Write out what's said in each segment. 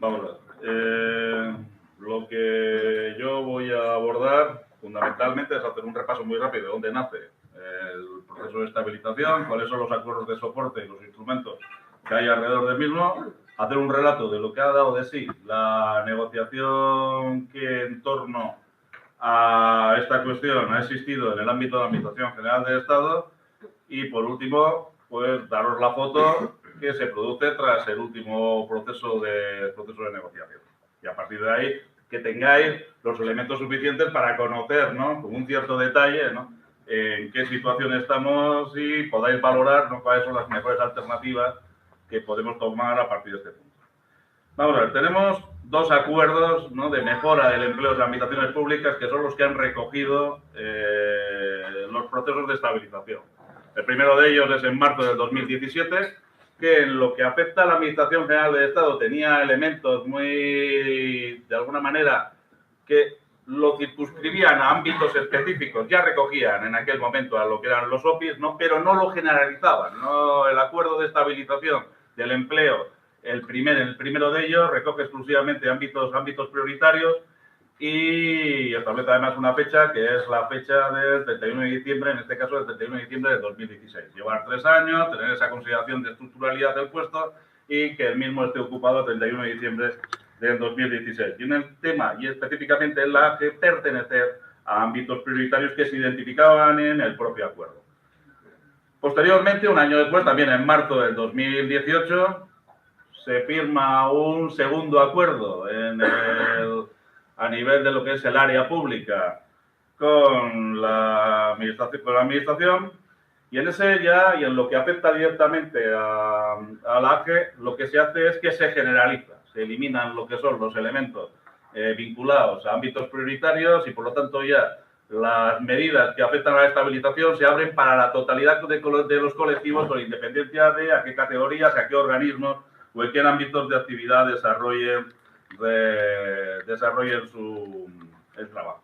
Vamos a ver. Lo que yo voy a abordar fundamentalmente es hacer un repaso muy rápido de dónde nace el proceso de estabilización, cuáles son los acuerdos de soporte y los instrumentos que hay alrededor del mismo, hacer un relato de lo que ha dado de sí la negociación que en torno a esta cuestión ha existido en el ámbito de la Administración General del Estado y, por último, pues daros la foto que se produce tras el último proceso de negociación. Y a partir de ahí, que tengáis los elementos suficientes para conocer, ¿no?, con un cierto detalle, ¿no?, en qué situación estamos y podáis valorar, ¿no?, cuáles son las mejores alternativas que podemos tomar a partir de este punto. Vamos a ver, tenemos dos acuerdos, ¿no?, de mejora del empleo de las administraciones públicas que son los que han recogido los procesos de estabilización. El primero de ellos es en marzo del 2017, que en lo que afecta a la Administración General del Estado tenía elementos muy, de alguna manera, que lo circunscribían a ámbitos específicos, ya recogían en aquel momento a lo que eran los OPIs, ¿no?, pero no lo generalizaban, ¿no? El acuerdo de estabilización del empleo, el primero de ellos recoge exclusivamente ámbitos prioritarios y establece además una fecha que es la fecha del 31 de diciembre, en este caso del 31 de diciembre de 2016. Llevar 3 años, tener esa consideración de estructuralidad del puesto y que el mismo esté ocupado el 31 de diciembre del 2016. Y en el tema, y específicamente en la que pertenecer a ámbitos prioritarios que se identificaban en el propio acuerdo. Posteriormente, un año después, también en marzo del 2018, se firma un segundo acuerdo a nivel de lo que es el área pública con la administración, y en ese ya, y en lo que afecta directamente a la AGE, lo que se hace es que se generaliza, se eliminan lo que son los elementos vinculados a ámbitos prioritarios y por lo tanto ya las medidas que afectan a la estabilización se abren para la totalidad de los colectivos con independencia de a qué categorías, a qué organismos o en qué ámbitos de actividad desarrollen el trabajo.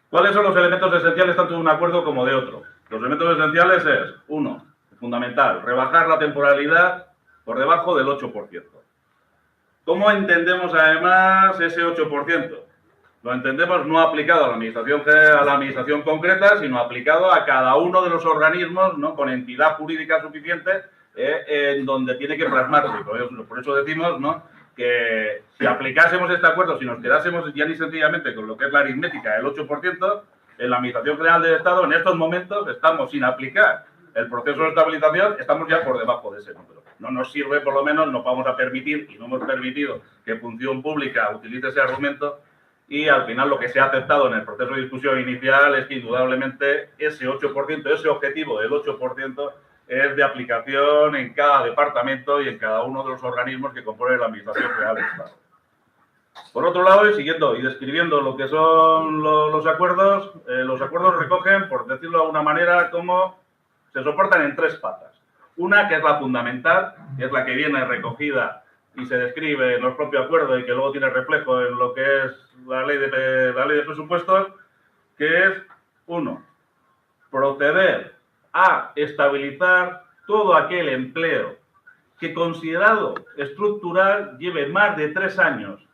¿Cuáles son los elementos esenciales tanto de un acuerdo como de otro? Los elementos esenciales es, uno, fundamental, rebajar la temporalidad por debajo del 8%. ¿Cómo entendemos además ese 8%? Lo entendemos no aplicado a la administración concreta, sino aplicado a cada uno de los organismos, ¿no?, con entidad jurídica suficiente en donde tiene que plasmarse. Por eso decimos, ¿no?, que si aplicásemos este acuerdo, si nos quedásemos ya ni sencillamente con lo que es la aritmética del 8%, en la Administración General del Estado en estos momentos estamos sin aplicar el proceso de estabilización, estamos ya por debajo de ese número. No nos sirve, por lo menos, no vamos a permitir, y no hemos permitido que Función Pública utilice ese argumento, y al final lo que se ha aceptado en el proceso de discusión inicial es que indudablemente ese 8%, ese objetivo del 8%, es de aplicación en cada departamento y en cada uno de los organismos que componen la Administración General del Estado. Por otro lado, y siguiendo y describiendo lo que son los acuerdos recogen, por decirlo de alguna manera, cómo se soportan en 3 patas. Una, que es la fundamental, que es la que viene recogida y se describe en los propios acuerdos y que luego tiene reflejo en lo que es la ley de presupuestos, que es, 1, proceder a estabilizar todo aquel empleo que, considerado estructural, lleve más de 3 años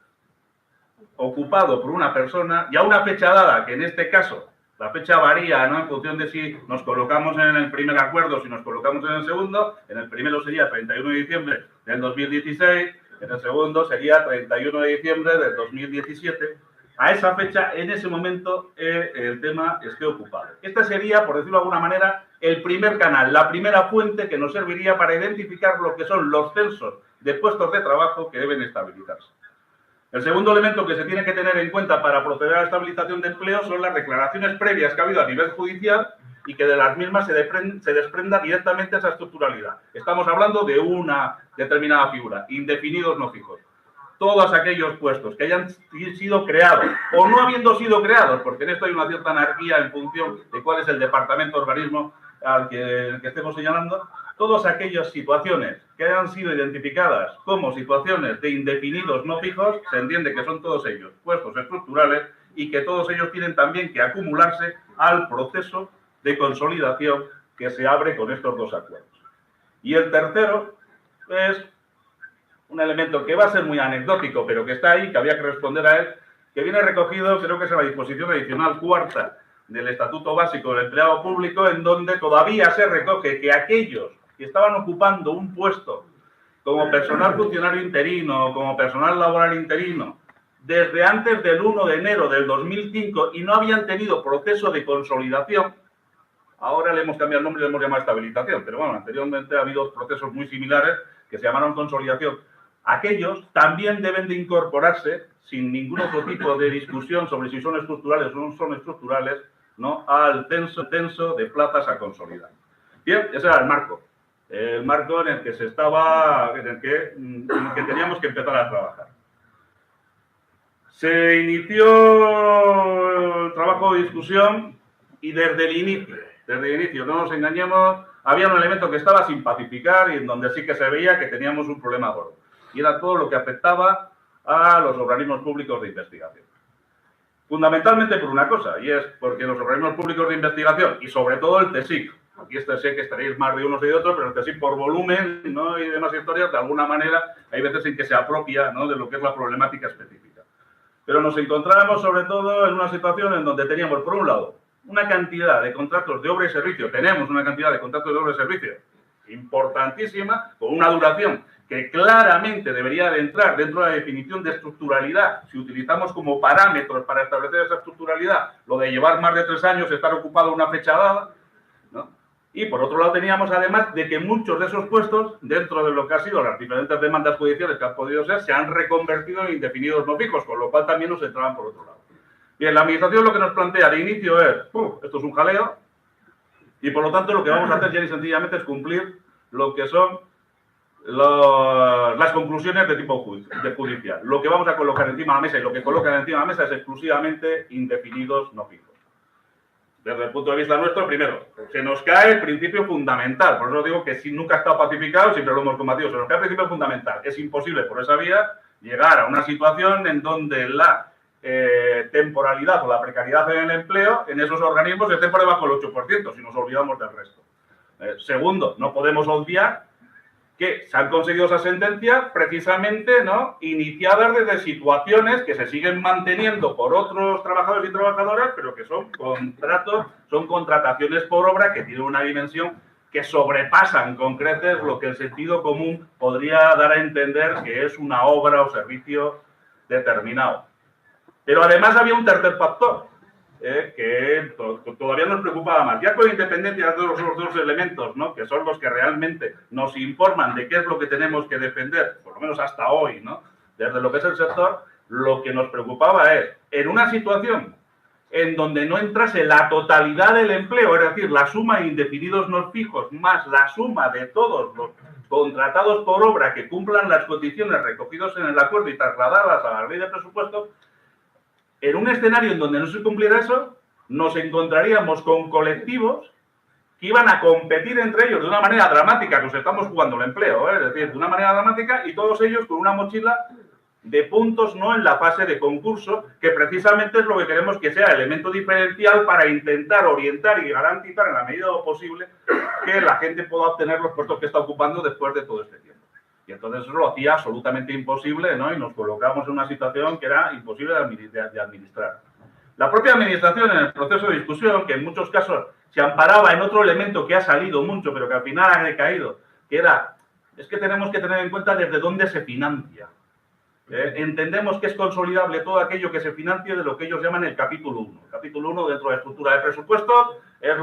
ocupado por una persona y a una fecha dada, que en este caso la fecha varía, ¿no?, en función de si nos colocamos en el primer acuerdo, si nos colocamos en el segundo. En el primero sería 31 de diciembre del 2016, en el segundo sería 31 de diciembre del 2017. A esa fecha, en ese momento, el tema esté ocupado. Este sería, por decirlo de alguna manera, el primer canal, la primera fuente que nos serviría para identificar lo que son los censos de puestos de trabajo que deben estabilizarse. El segundo elemento que se tiene que tener en cuenta para proceder a la estabilización de empleo son las declaraciones previas que ha habido a nivel judicial y que de las mismas se desprenda directamente esa estructuralidad. Estamos hablando de una determinada figura, indefinidos no fijos. Todos aquellos puestos que hayan sido creados o no habiendo sido creados, porque en esto hay una cierta anarquía en función de cuál es el departamento o organismo al que estemos señalando, todas aquellas situaciones que hayan sido identificadas como situaciones de indefinidos no fijos, se entiende que son todos ellos puestos estructurales y que todos ellos tienen también que acumularse al proceso de consolidación que se abre con estos 2 acuerdos. Y el tercero es un elemento que va a ser muy anecdótico, pero que está ahí, que había que responder a él, que viene recogido, creo que es en la disposición adicional cuarta del Estatuto Básico del Empleado Público, en donde todavía se recoge que aquellos que estaban ocupando un puesto como personal funcionario interino o como personal laboral interino desde antes del 1 de enero del 2005 y no habían tenido proceso de consolidación, ahora le hemos cambiado el nombre y le hemos llamado estabilización, pero bueno, anteriormente ha habido procesos muy similares que se llamaron consolidación. Aquellos también deben de incorporarse, sin ningún otro tipo de discusión sobre si son estructurales o no son estructurales, ¿no?, al censo de plazas a consolidar. Bien, ese era el marco en el que en el que teníamos que empezar a trabajar. Se inició el trabajo de discusión y desde el inicio, no nos engañemos, había un elemento que estaba sin pacificar y en donde sí que se veía que teníamos un problema gordo. Y era todo lo que afectaba a los organismos públicos de investigación. Fundamentalmente por una cosa, y es porque los organismos públicos de investigación, y sobre todo el CSIC, aquí sé que estaréis más de unos y de otros, pero el CSIC por volumen, ¿no?, y demás historias, de alguna manera, hay veces en que se apropia, ¿no?, de lo que es la problemática específica. Pero nos encontrábamos sobre todo en una situación en donde teníamos, por un lado, una cantidad de contratos de obra y servicio, tenemos una cantidad de contratos de obra y servicio importantísima, con una duración que claramente debería de entrar dentro de la definición de estructuralidad, si utilizamos como parámetros para establecer esa estructuralidad, lo de llevar más de 3 años, estar ocupado una fecha dada, ¿no? Y por otro lado teníamos además de que muchos de esos puestos, dentro de lo que han sido las diferentes demandas judiciales que han podido ser, se han reconvertido en indefinidos no fijos, con lo cual también nos entraban por otro lado. Bien, la Administración lo que nos plantea de inicio es, esto es un jaleo, y por lo tanto lo que vamos a hacer ya y sencillamente es cumplir lo que son las conclusiones de tipo judicial. Lo que vamos a colocar encima de la mesa y lo que colocan encima de la mesa es exclusivamente indefinidos no fijos. Desde el punto de vista nuestro, primero, se nos cae el principio fundamental. Por eso digo que si nunca ha estado pacificado, siempre lo hemos combatido. Se nos cae el principio fundamental. Es imposible por esa vía llegar a una situación en donde la temporalidad o la precariedad en el empleo en esos organismos esté por debajo del 8%, si nos olvidamos del resto. Segundo, no podemos obviar que se han conseguido esas sentencias precisamente, ¿no?, iniciadas desde situaciones que se siguen manteniendo por otros trabajadores y trabajadoras, pero que son contratos, son contrataciones por obra que tienen una dimensión que sobrepasan con creces lo que el sentido común podría dar a entender que es una obra o servicio determinado. Pero además había un tercer factor, que todavía nos preocupaba más. Ya con independencia de los dos elementos, ¿no?, que son los que realmente nos informan de qué es lo que tenemos que defender, por lo menos hasta hoy, ¿no?, desde lo que es el sector, lo que nos preocupaba es, en una situación en donde no entrase la totalidad del empleo, es decir, la suma de indefinidos no fijos más la suma de todos los contratados por obra que cumplan las condiciones recogidas en el acuerdo y trasladadas a la ley de presupuestos, en un escenario en donde no se cumpliera eso, nos encontraríamos con colectivos que iban a competir entre ellos de una manera dramática, que nos estamos jugando el empleo, es decir, de una manera dramática, y todos ellos con una mochila de puntos, no en la fase de concurso, que precisamente es lo que queremos que sea elemento diferencial para intentar orientar y garantizar en la medida de lo posible que la gente pueda obtener los puestos que está ocupando después de todo este tiempo. Y entonces eso lo hacía absolutamente imposible, ¿no?, y nos colocamos en una situación que era imposible de administrar. La propia Administración, en el proceso de discusión, que en muchos casos se amparaba en otro elemento que ha salido mucho, pero que al final ha decaído, que es que tenemos que tener en cuenta desde dónde se financia. Entendemos que es consolidable todo aquello que se financie de lo que ellos llaman el capítulo 1. El capítulo 1 dentro de la estructura de presupuestos es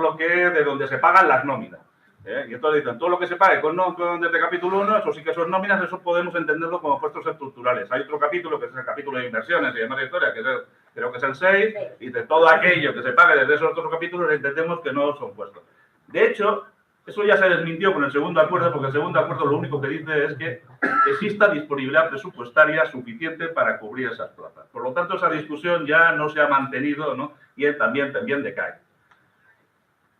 de donde se pagan las nóminas. Y entonces dicen, todo lo que se pague desde el capítulo 1, eso sí que son nóminas, eso podemos entenderlo como puestos estructurales. Hay otro capítulo, que es el capítulo de inversiones y demás de historia, que creo que es el 6, y de todo aquello que se pague desde esos otros capítulos entendemos que no son puestos. De hecho, eso ya se desmintió con el segundo acuerdo, porque el segundo acuerdo lo único que dice es que exista disponibilidad presupuestaria suficiente para cubrir esas plazas. Por lo tanto, esa discusión ya no se ha mantenido, ¿no?, y también decae.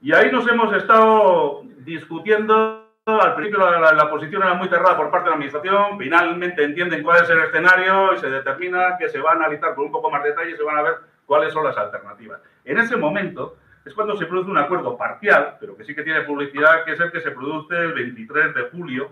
Y ahí nos hemos estado discutiendo. Al principio la posición era muy cerrada por parte de la Administración, finalmente entienden cuál es el escenario y se determina que se va a analizar con un poco más de detalle y se van a ver cuáles son las alternativas. En ese momento es cuando se produce un acuerdo parcial, pero que sí que tiene publicidad, que es el que se produce el 23 de julio,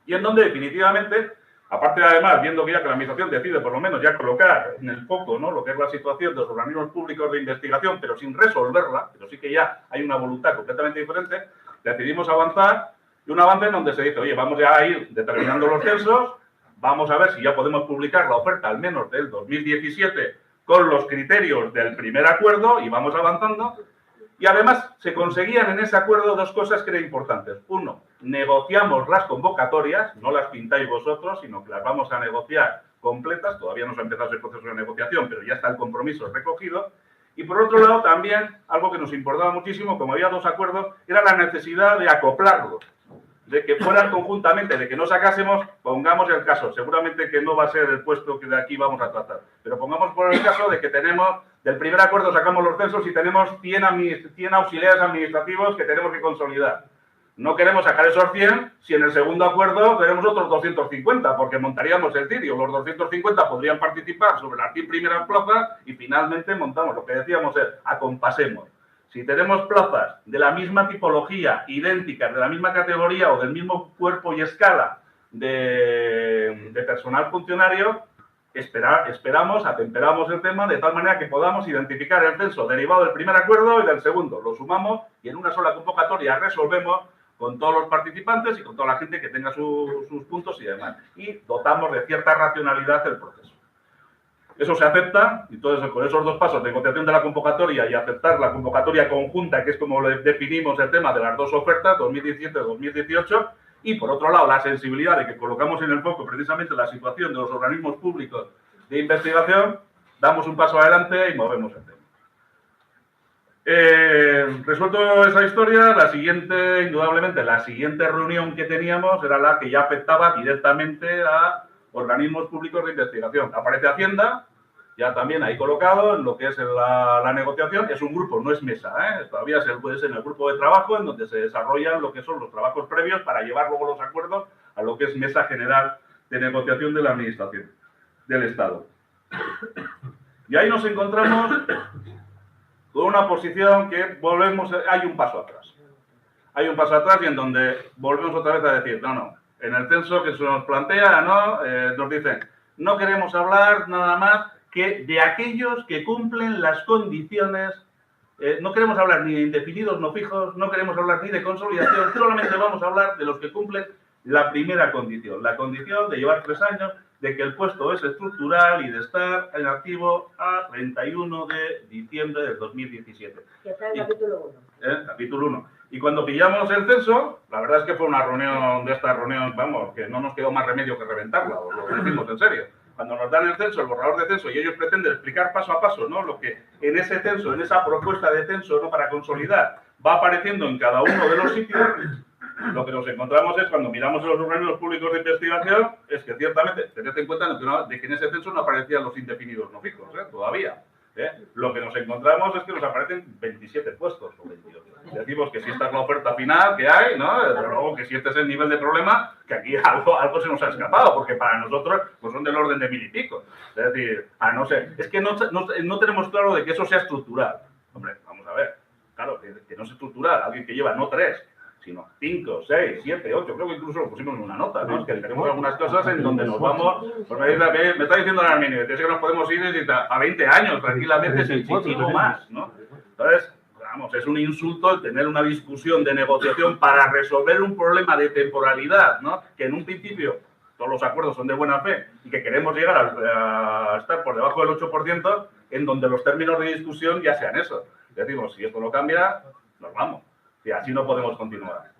y en donde definitivamente Aparte, además, viendo que ya que la Administración decide por lo menos ya colocar en el foco, ¿no?, lo que es la situación de los organismos públicos de investigación, pero sin resolverla, pero sí que ya hay una voluntad completamente diferente, decidimos avanzar, y un avance en donde se dice, oye, vamos ya a ir determinando los censos, vamos a ver si ya podemos publicar la oferta al menos del 2017 con los criterios del primer acuerdo, y vamos avanzando. Y además se conseguían en ese acuerdo dos cosas que eran importantes. Uno, negociamos las convocatorias, no las pintáis vosotros, sino que las vamos a negociar completas. Todavía no se ha empezado ese proceso de negociación, pero ya está el compromiso recogido. Y por otro lado, también, algo que nos importaba muchísimo, como había dos acuerdos, era la necesidad de acoplarlos, de que fueran conjuntamente, de que no sacásemos, pongamos el caso, seguramente que no va a ser el puesto que de aquí vamos a tratar, pero pongamos por el caso de que tenemos, del primer acuerdo sacamos los censos y tenemos 100 auxiliares administrativos que tenemos que consolidar. No queremos sacar esos 100 si en el segundo acuerdo tenemos otros 250, porque montaríamos el tirio. Los 250 podrían participar sobre las 100 primeras plazas y finalmente montamos, lo que decíamos es, acompasemos. Si tenemos plazas de la misma tipología, idénticas, de la misma categoría o del mismo cuerpo y escala de personal funcionario, esperamos, atemperamos el tema de tal manera que podamos identificar el censo derivado del primer acuerdo y del segundo. Lo sumamos y en una sola convocatoria resolvemos con todos los participantes y con toda la gente que tenga sus puntos y demás. Y dotamos de cierta racionalidad el proceso. Eso se acepta, y entonces con esos dos pasos, negociación de la convocatoria y aceptar la convocatoria conjunta, que es como le definimos el tema de las dos ofertas, 2017-2018, y por otro lado la sensibilidad de que colocamos en el foco precisamente la situación de los organismos públicos de investigación, damos un paso adelante y movemos el tema. Resuelto esa historia, la siguiente, indudablemente, la siguiente reunión que teníamos era la que ya afectaba directamente a organismos públicos de investigación. Aparece Hacienda, ya también ahí colocado en lo que es la negociación. Es un grupo, no es mesa, todavía puede ser en el grupo de trabajo en donde se desarrollan lo que son los trabajos previos para llevar luego los acuerdos a lo que es mesa general de negociación de la Administración del Estado. Y ahí nos encontramos con una posición que hay un paso atrás. Hay un paso atrás y en donde volvemos otra vez a decir, no, en el censo que se nos plantea, nos dicen, no queremos hablar nada más que de aquellos que cumplen las condiciones, no queremos hablar ni de indefinidos no fijos, no queremos hablar ni de consolidación, solamente vamos a hablar de los que cumplen la primera condición, la condición de llevar 3 años, de que el puesto es estructural y de estar en activo a 31 de diciembre del 2017. Que está en el capítulo 1. Capítulo 1. Y cuando pillamos el censo, la verdad es que fue una reunión de estas reuniones, vamos, que no nos quedó más remedio que reventarla, os lo decimos en serio. Cuando nos dan el censo, el borrador de censo, y ellos pretenden explicar paso a paso, ¿no?, lo que en ese censo, en esa propuesta de censo, ¿no?, para consolidar, va apareciendo en cada uno de los sitios, lo que nos encontramos es, cuando miramos los organismos públicos de investigación, es que ciertamente, tened en cuenta de que en ese censo no aparecían los indefinidos no fijos, todavía. Lo que nos encontramos es que nos aparecen 27 puestos o 28. Decimos que si esta es la oferta final que hay, ¿no?, desde luego que si este es el nivel de problema, que aquí algo se nos ha escapado, porque para nosotros pues son del orden de 1000 y pico. Es decir, no sé, es que no tenemos claro de que eso sea estructural. Hombre, vamos a ver, claro, que no es estructural, alguien que lleva no 3, sino 5, 6, 7, 8, creo que incluso lo pusimos en una nota, ¿no? Es que tenemos algunas cosas en donde nos vamos, pues me está diciendo el Arminio, que nos podemos ir a 20 años tranquilamente sin no más, ¿no? Entonces, vamos, es un insulto el tener una discusión de negociación para resolver un problema de temporalidad, ¿no?, que en un principio todos los acuerdos son de buena fe y que queremos llegar a estar por debajo del 8%, en donde los términos de discusión ya sean eso. Decimos, si esto no cambia, nos vamos. Y así no podemos continuar.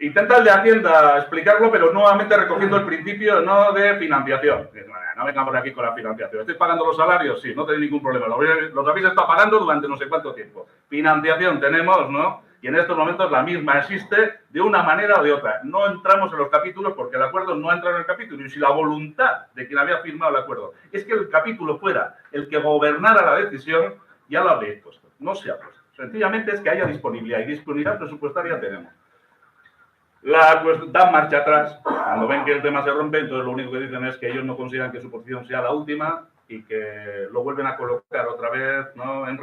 Intenta el de Hacienda explicarlo, pero nuevamente recogiendo el principio no de financiación. No vengamos aquí con la financiación. ¿Estoy pagando los salarios? Sí, no tenéis ningún problema. Los habéis estado pagando durante no sé cuánto tiempo. Financiación tenemos, ¿no? Y en estos momentos la misma existe de una manera o de otra. No entramos en los capítulos porque el acuerdo no entra en el capítulo. Y si la voluntad de quien había firmado el acuerdo es que el capítulo fuera el que gobernara la decisión, ya lo habréis puesto. No se ha puesto. Sencillamente es que haya disponibilidad, y disponibilidad presupuestaria tenemos. Dan marcha atrás, cuando ven que el tema se rompe, entonces lo único que dicen es que ellos no consideran que su posición sea la última y que lo vuelven a colocar otra vez, ¿no?, en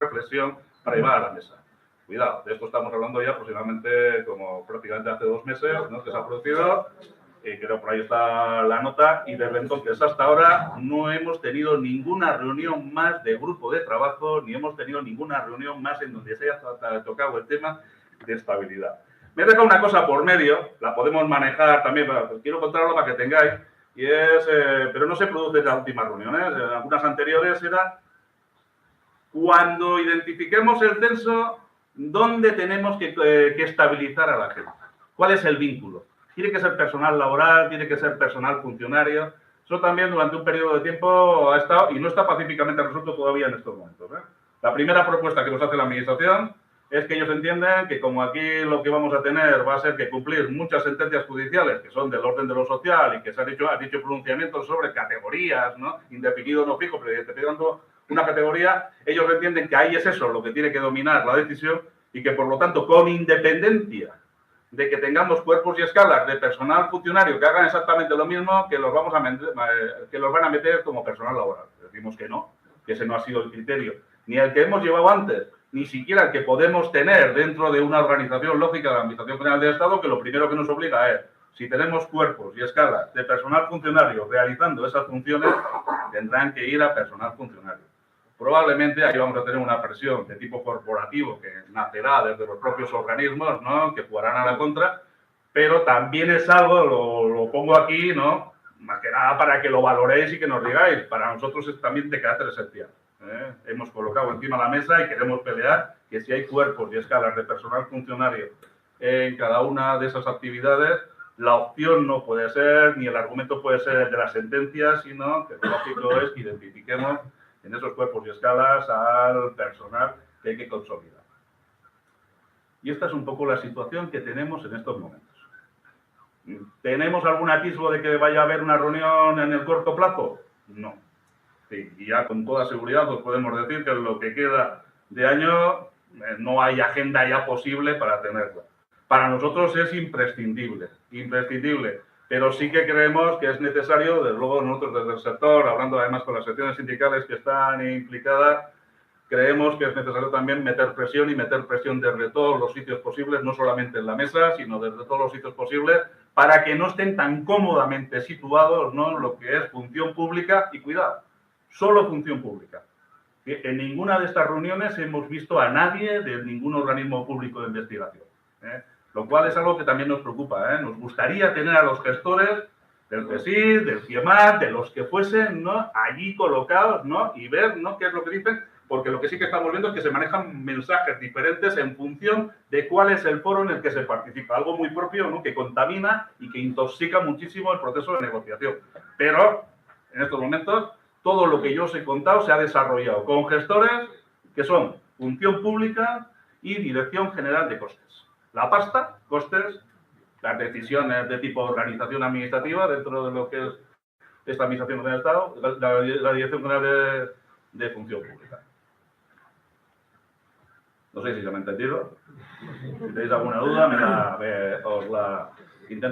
reflexión para llevar a la mesa. Cuidado, de esto estamos hablando ya aproximadamente como prácticamente hace 2 meses, ¿no?, que se ha producido. creo por ahí está la nota, y desde entonces hasta ahora no hemos tenido ninguna reunión más de grupo de trabajo, ni hemos tenido ninguna reunión más en donde se haya tocado el tema de estabilidad. Me he dejado una cosa por medio, la podemos manejar también, pero quiero contarlo para que tengáis, y es, pero no se produce en las últimas reuniones, en algunas anteriores era cuando identifiquemos el censo, ¿dónde tenemos que estabilizar a la gente? ¿Cuál es el vínculo? Tiene que ser personal laboral, tiene que ser personal funcionario. Eso también durante un periodo de tiempo ha estado y no está pacíficamente resuelto todavía en estos momentos. La primera propuesta que nos hace la Administración es que ellos entienden que como aquí lo que vamos a tener va a ser que cumplir muchas sentencias judiciales que son del orden de lo social y que se han dicho pronunciamientos sobre categorías, ¿no? Indefinido no fijo, pero identificando una categoría, ellos entienden que ahí es eso lo que tiene que dominar la decisión y que por lo tanto con independencia de que tengamos cuerpos y escalas de personal funcionario que hagan exactamente lo mismo, que los van a meter como personal laboral. Decimos que no, que ese no ha sido el criterio, ni el que hemos llevado antes, ni siquiera el que podemos tener dentro de una organización lógica de la Administración General del Estado, que lo primero que nos obliga es, si tenemos cuerpos y escalas de personal funcionario realizando esas funciones, tendrán que ir a personal funcionario. Probablemente aquí vamos a tener una presión de tipo corporativo que nacerá desde los propios organismos, ¿no? Que jugarán a la contra, pero también es algo, lo pongo aquí, ¿no? Más que nada para que lo valoréis y que nos digáis. Para nosotros es también de carácter esencial. Hemos colocado encima de la mesa y queremos pelear que si hay cuerpos y escalas de personal funcionario en cada una de esas actividades, la opción no puede ser, ni el argumento puede ser el de las sentencias, sino que lo lógico es que identifiquemos en esos cuerpos y escalas al personal que hay que consolidar. Y esta es un poco la situación que tenemos en estos momentos. ¿Tenemos algún atisbo de que vaya a haber una reunión en el corto plazo? No. Sí, y ya con toda seguridad os podemos decir que en lo que queda de año no hay agenda ya posible para tenerla. Para nosotros es imprescindible, imprescindible. Pero sí que creemos que es necesario, desde luego nosotros desde el sector, hablando además con las secciones sindicales que están implicadas, creemos que es necesario también meter presión y meter presión desde todos los sitios posibles, no solamente en la mesa, sino desde todos los sitios posibles, para que no estén tan cómodamente situados, ¿no?, lo que es función pública y cuidado, solo función pública. En ninguna de estas reuniones hemos visto a nadie de ningún organismo público de investigación, lo cual es algo que también nos preocupa. Nos gustaría tener a los gestores del CSIC, del CIEMAT, de los que fuesen, ¿no?, allí colocados, ¿no?, y ver, ¿no?, qué es lo que dicen, porque lo que sí que estamos viendo es que se manejan mensajes diferentes en función de cuál es el foro en el que se participa. Algo muy propio, ¿no?, que contamina y que intoxica muchísimo el proceso de negociación. Pero, en estos momentos, todo lo que yo os he contado se ha desarrollado con gestores que son función pública y Dirección General de Costes. La pasta, costes, las decisiones de tipo organización administrativa dentro de lo que es esta Administración del Estado, la Dirección General de Función Pública. No sé si se me ha entendido. Si tenéis alguna duda, os la intento.